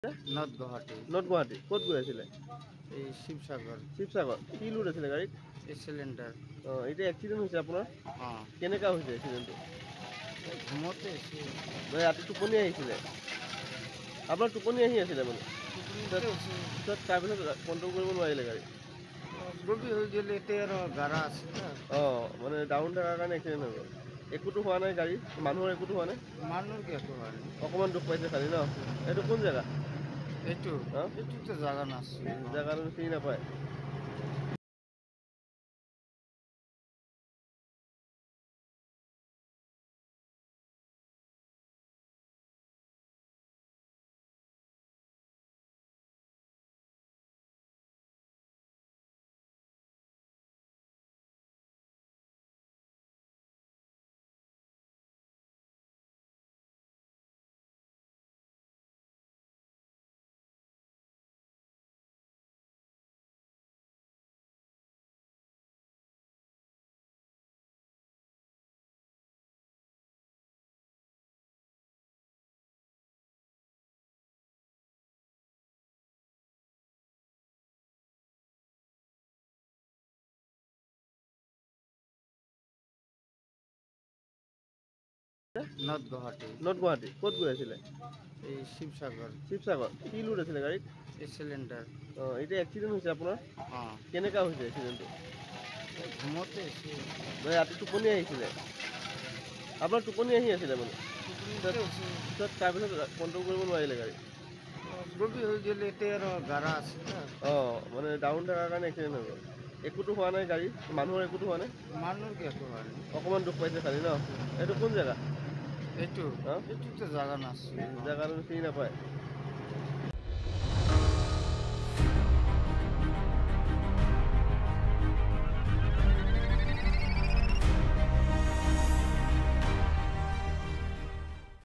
North Guwahati north Guwahati ক'ত গৈ আছিলে? এই শিৱসাগৰ শিৱসাগৰ কি লোড আছিলে গাড়ীত? এই চিলিণ্ডাৰ এতিয়া এক্সিডেণ্ট হৈছে আপোনাৰ? অঁ কেনেকুৱা হৈছে এক্সিডেণ্টটো? ঘুমতে আছিল মানে ৰাতি টোপনি আহিছিলে? আপোনাৰ টোপনি আহি আছিলে মানে? পিছত তাৰপিছত কণ্ট্ৰল কৰিব নোৱাৰিলে গাড়ী? ৰবি হৈ গ'ল এতিয়া আৰু গাড়া আছে না মানে ডাউন থকাৰ কাৰণে এক্সিডেণ্ট হৈ গ'ল। একোতো হোৱা নাই গাড়ী? মানুহৰ একোতো হোৱা নাই? মানুহৰ কি একো হোৱা নাই অকণমান দুখ পাইছে খালি ন? এইটো কোন জেগা? এইটোতো জাগা নাছিল জেগাটো চিনি নাপায়? নর্থ গুৱাহাটী নৰ্থ গুৱাহাটী ক'ত গৈ আছিলে? এই শিৱসাগৰ শিৱসাগৰ কি লোড আছিলে গাড়ীত? এই চিলিণ্ডাৰ এতিয়া এক্সিডেণ্ট হৈছে আপোনাৰ? অঁ কেনেকুৱা হৈছে এক্সিডেণ্টটো? ঘুমতে আছিল মানে ৰাতি টোপনি আহিছিলে? আপোনাৰ টোপনি আহি আছিলে মানে? পিছত তাৰপিছত কণ্ট্ৰল কৰিব নোৱাৰিলে গাড়ী? ৰবি হৈ গ'ল এতিয়া আৰু গাড়া আছে না মানে ডাউন থকাৰ কাৰণে এক্সিডেণ্ট হৈ গ'ল। একোতো হোৱা নাই গাড়ী? মানুহৰ একোতো হোৱা নাই? মানুহৰ কি একো হোৱা নাই অকণমান দুখ পাইছে খালি ন? এইটো কোন জেগা? এইটোতো জাগা নাছিল জেগাটো চিনি নাপায়?